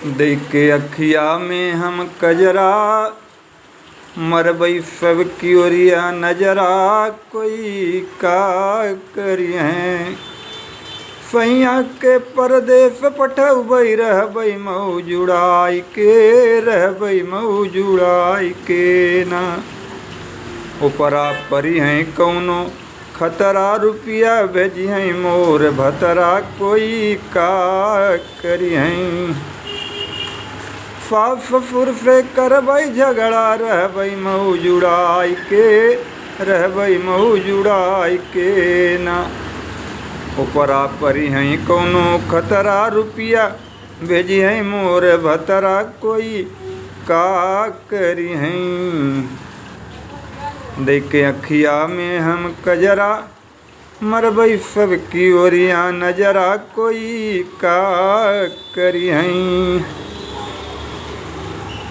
देख के अखिया में हम कजरा, मरबई सब की ओरिया नजरा, कोई का करिए। सैया के परदेस पठबई रहबई मऊ जुड़ाई के, रहबई मऊ जुड़ाई के ना। उपरा परी हैं कौनो खतरा, रुपया भेजी हैं मोर भतरा, कोई का करी हैं। सास ससुर से करबई झगड़ा, रहबई मऊ जुड़ाई के, रहबई मऊ जुड़ाई के ना। उपरा परी हैं कौनो खतरा, रुपया भेजी हैं मोर भतरा, कोई का करी हैं। देख के अखिया में हम कजरा, मरबई सब की ओरिया नजरा, कोई का करी हैं।